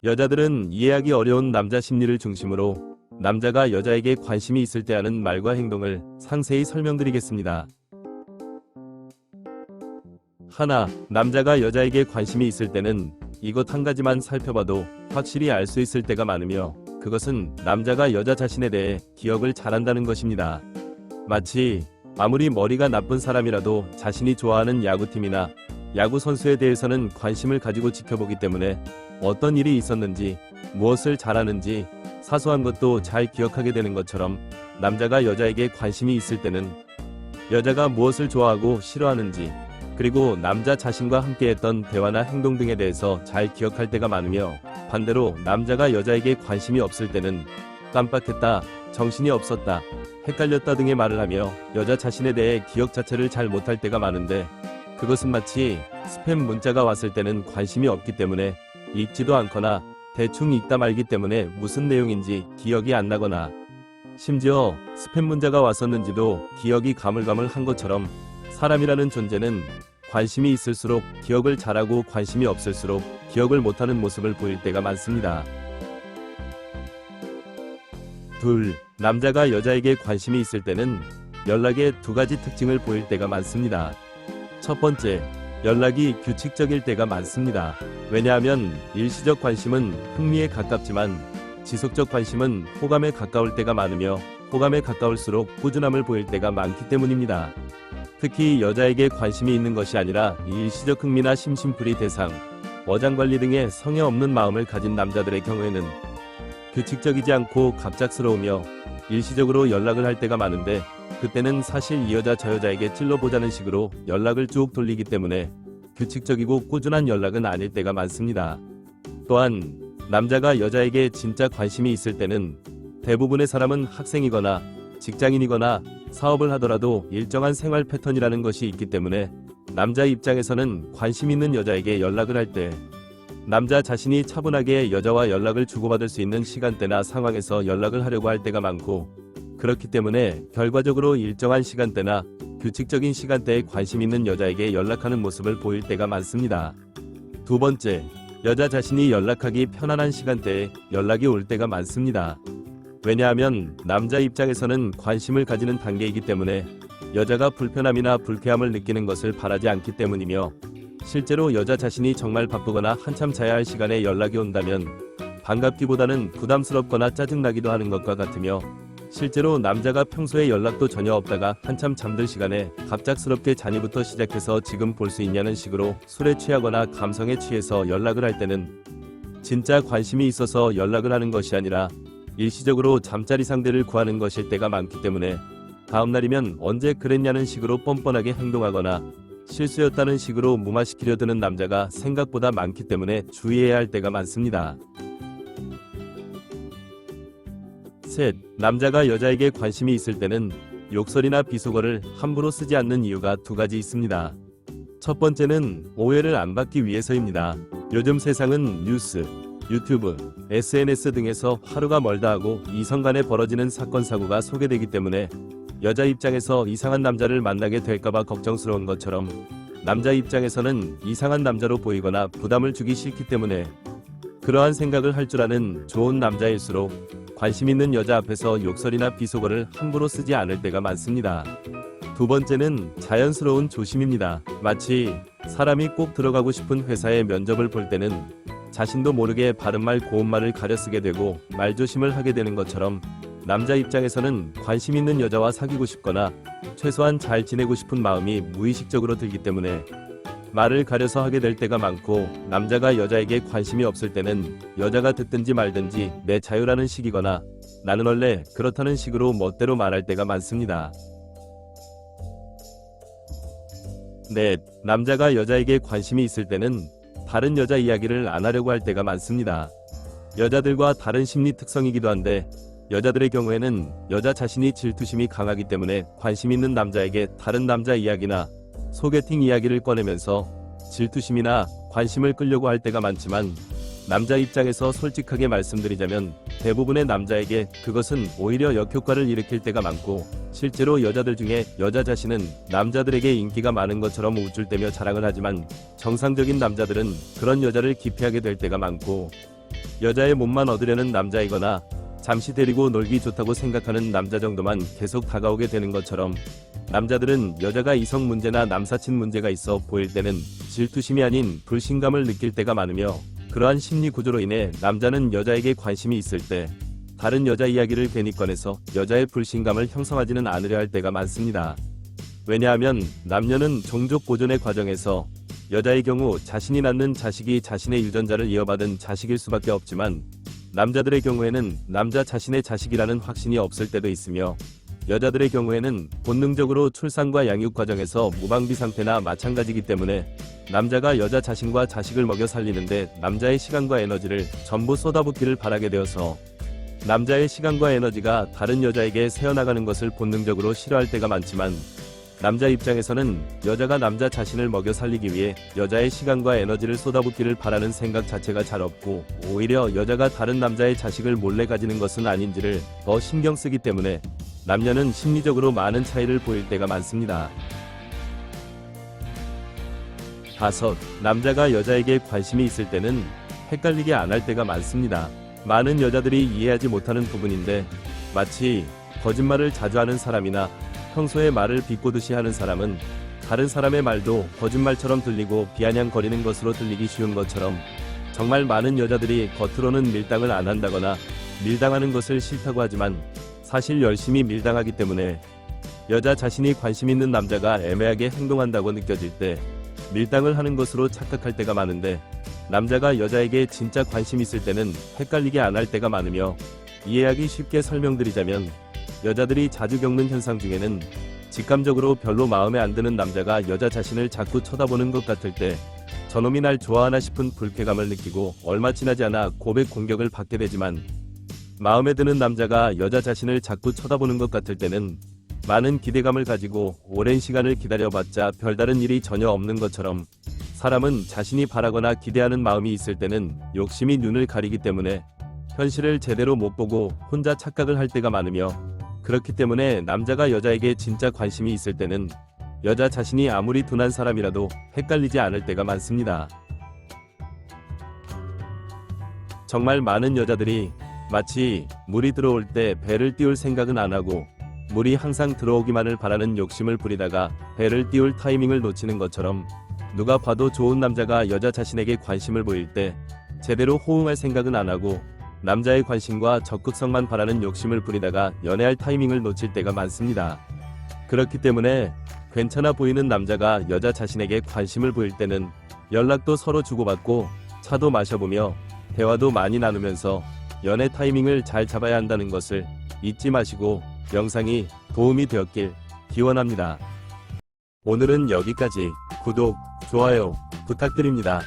여자들은 이해하기 어려운 남자 심리를 중심으로 남자가 여자에게 관심이 있을 때 하는 말과 행동을 상세히 설명드리겠습니다. 하나, 남자가 여자에게 관심이 있을 때는 이것 한 가지만 살펴봐도 확실히 알 수 있을 때가 많으며, 그것은 남자가 여자 자신에 대해 기억을 잘한다는 것입니다. 마치 아무리 머리가 나쁜 사람이라도 자신이 좋아하는 야구팀이나 야구 선수에 대해서는 관심을 가지고 지켜보기 때문에 어떤 일이 있었는지, 무엇을 잘하는지 사소한 것도 잘 기억하게 되는 것처럼, 남자가 여자에게 관심이 있을 때는 여자가 무엇을 좋아하고 싫어하는지, 그리고 남자 자신과 함께했던 대화나 행동 등에 대해서 잘 기억할 때가 많으며, 반대로 남자가 여자에게 관심이 없을 때는 깜빡했다, 정신이 없었다, 헷갈렸다 등의 말을 하며 여자 자신에 대해 기억 자체를 잘 못할 때가 많은데, 그것은 마치 스팸 문자가 왔을 때는 관심이 없기 때문에 읽지도 않거나 대충 읽다 말기 때문에 무슨 내용인지 기억이 안 나거나, 심지어 스팸 문자가 왔었는지도 기억이 가물가물한 것처럼, 사람이라는 존재는 관심이 있을수록 기억을 잘하고 관심이 없을수록 기억을 못하는 모습을 보일 때가 많습니다. 둘, 남자가 여자에게 관심이 있을 때는 연락에 두 가지 특징을 보일 때가 많습니다. 첫 번째, 연락이 규칙적일 때가 많습니다. 왜냐하면 일시적 관심은 흥미에 가깝지만 지속적 관심은 호감에 가까울 때가 많으며, 호감에 가까울수록 꾸준함을 보일 때가 많기 때문입니다. 특히 여자에게 관심이 있는 것이 아니라 일시적 흥미나 심심풀이 대상, 어장관리 등의 성에 없는 마음을 가진 남자들의 경우에는 규칙적이지 않고 갑작스러우며 일시적으로 연락을 할 때가 많은데, 그때는 사실 이 여자 저 여자에게 찔러보자는 식으로 연락을 쭉 돌리기 때문에 규칙적이고 꾸준한 연락은 아닐 때가 많습니다. 또한 남자가 여자에게 진짜 관심이 있을 때는 대부분의 사람은 학생이거나 직장인이거나 사업을 하더라도 일정한 생활 패턴이라는 것이 있기 때문에, 남자 입장에서는 관심 있는 여자에게 연락을 할 때 남자 자신이 차분하게 여자와 연락을 주고받을 수 있는 시간대나 상황에서 연락을 하려고 할 때가 많고, 그렇기 때문에 결과적으로 일정한 시간대나 규칙적인 시간대에 관심 있는 여자에게 연락하는 모습을 보일 때가 많습니다. 두 번째, 여자 자신이 연락하기 편안한 시간대에 연락이 올 때가 많습니다. 왜냐하면 남자 입장에서는 관심을 가지는 단계이기 때문에 여자가 불편함이나 불쾌함을 느끼는 것을 바라지 않기 때문이며, 실제로 여자 자신이 정말 바쁘거나 한참 자야 할 시간에 연락이 온다면 반갑기보다는 부담스럽거나 짜증나기도 하는 것과 같으며, 실제로 남자가 평소에 연락도 전혀 없다가 한참 잠들 시간에 갑작스럽게 자니부터 시작해서 지금 볼 수 있냐는 식으로 술에 취하거나 감성에 취해서 연락을 할 때는 진짜 관심이 있어서 연락을 하는 것이 아니라 일시적으로 잠자리 상대를 구하는 것일 때가 많기 때문에, 다음날이면 언제 그랬냐는 식으로 뻔뻔하게 행동하거나 실수였다는 식으로 무마시키려 드는 남자가 생각보다 많기 때문에 주의해야 할 때가 많습니다. 셋, 남자가 여자에게 관심이 있을 때는 욕설이나 비속어를 함부로 쓰지 않는 이유가 두 가지 있습니다. 첫 번째는 오해를 안 받기 위해서입니다. 요즘 세상은 뉴스, 유튜브, SNS 등에서 하루가 멀다 하고 이성 간에 벌어지는 사건 사고가 소개되기 때문에 여자 입장에서 이상한 남자를 만나게 될까봐 걱정스러운 것처럼, 남자 입장에서는 이상한 남자로 보이거나 부담을 주기 싫기 때문에 그러한 생각을 할 줄 아는 좋은 남자일수록 관심 있는 여자 앞에서 욕설이나 비속어를 함부로 쓰지 않을 때가 많습니다. 두 번째는 자연스러운 조심입니다. 마치 사람이 꼭 들어가고 싶은 회사에 면접을 볼 때는 자신도 모르게 바른말 고운말을 가려 쓰게 되고 말조심을 하게 되는 것처럼, 남자 입장에서는 관심 있는 여자와 사귀고 싶거나 최소한 잘 지내고 싶은 마음이 무의식적으로 들기 때문에 말을 가려서 하게 될 때가 많고, 남자가 여자에게 관심이 없을 때는 여자가 듣든지 말든지 내 자유라는 식이거나 나는 원래 그렇다는 식으로 멋대로 말할 때가 많습니다. 넷, 남자가 여자에게 관심이 있을 때는 다른 여자 이야기를 안 하려고 할 때가 많습니다. 여자들과 다른 심리 특성이기도 한데, 여자들의 경우에는 여자 자신이 질투심이 강하기 때문에 관심 있는 남자에게 다른 남자 이야기나 소개팅 이야기를 꺼내면서 질투심이나 관심을 끌려고 할 때가 많지만, 남자 입장에서 솔직하게 말씀드리자면 대부분의 남자에게 그것은 오히려 역효과를 일으킬 때가 많고, 실제로 여자들 중에 여자 자신은 남자들에게 인기가 많은 것처럼 우쭐대며 자랑을 하지만 정상적인 남자들은 그런 여자를 기피하게 될 때가 많고, 여자의 몸만 얻으려는 남자이거나 잠시 데리고 놀기 좋다고 생각하는 남자 정도만 계속 다가오게 되는 것처럼 남자들은 여자가 이성 문제나 남사친 문제가 있어 보일 때는 질투심이 아닌 불신감을 느낄 때가 많으며, 그러한 심리 구조로 인해 남자는 여자에게 관심이 있을 때 다른 여자 이야기를 괜히 꺼내서 여자의 불신감을 형성하지는 않으려 할 때가 많습니다. 왜냐하면 남녀는 종족 보존의 과정에서 여자의 경우 자신이 낳는 자식이 자신의 유전자를 이어받은 자식일 수밖에 없지만, 남자들의 경우에는 남자 자신의 자식이라는 확신이 없을 때도 있으며, 여자들의 경우에는 본능적으로 출산과 양육 과정에서 무방비 상태나 마찬가지이기 때문에 남자가 여자 자신과 자식을 먹여 살리는데 남자의 시간과 에너지를 전부 쏟아붓기를 바라게 되어서 남자의 시간과 에너지가 다른 여자에게 새어나가는 것을 본능적으로 싫어할 때가 많지만, 남자 입장에서는 여자가 남자 자신을 먹여 살리기 위해 여자의 시간과 에너지를 쏟아붓기를 바라는 생각 자체가 잘 없고, 오히려 여자가 다른 남자의 자식을 몰래 가지는 것은 아닌지를 더 신경 쓰기 때문에 남녀는 심리적으로 많은 차이를 보일 때가 많습니다. 5. 남자가 여자에게 관심이 있을 때는 헷갈리게 안 할 때가 많습니다. 많은 여자들이 이해하지 못하는 부분인데, 마치 거짓말을 자주 하는 사람이나 평소에 말을 비꼬듯이 하는 사람은 다른 사람의 말도 거짓말처럼 들리고 비아냥거리는 것으로 들리기 쉬운 것처럼, 정말 많은 여자들이 겉으로는 밀당을 안 한다거나 밀당하는 것을 싫다고 하지만 사실 열심히 밀당하기 때문에 여자 자신이 관심 있는 남자가 애매하게 행동한다고 느껴질 때 밀당을 하는 것으로 착각할 때가 많은데, 남자가 여자에게 진짜 관심 있을 때는 헷갈리게 안 할 때가 많으며, 이해하기 쉽게 설명드리자면 여자들이 자주 겪는 현상 중에는 직감적으로 별로 마음에 안 드는 남자가 여자 자신을 자꾸 쳐다보는 것 같을 때 저놈이 날 좋아하나 싶은 불쾌감을 느끼고 얼마 지나지 않아 고백 공격을 받게 되지만, 마음에 드는 남자가 여자 자신을 자꾸 쳐다보는 것 같을 때는 많은 기대감을 가지고 오랜 시간을 기다려봤자 별다른 일이 전혀 없는 것처럼, 사람은 자신이 바라거나 기대하는 마음이 있을 때는 욕심이 눈을 가리기 때문에 현실을 제대로 못 보고 혼자 착각을 할 때가 많으며, 그렇기 때문에 남자가 여자에게 진짜 관심이 있을 때는 여자 자신이 아무리 둔한 사람이라도 헷갈리지 않을 때가 많습니다. 정말 많은 여자들이 마치 물이 들어올 때 배를 띄울 생각은 안 하고 물이 항상 들어오기만을 바라는 욕심을 부리다가 배를 띄울 타이밍을 놓치는 것처럼, 누가 봐도 좋은 남자가 여자 자신에게 관심을 보일 때 제대로 호응할 생각은 안 하고 남자의 관심과 적극성만 바라는 욕심을 부리다가 연애할 타이밍을 놓칠 때가 많습니다. 그렇기 때문에 괜찮아 보이는 남자가 여자 자신에게 관심을 보일 때는 연락도 서로 주고받고 차도 마셔보며 대화도 많이 나누면서 연애 타이밍을 잘 잡아야 한다는 것을 잊지 마시고 영상이 도움이 되었길 기원합니다. 오늘은 여기까지. 구독, 좋아요 부탁드립니다.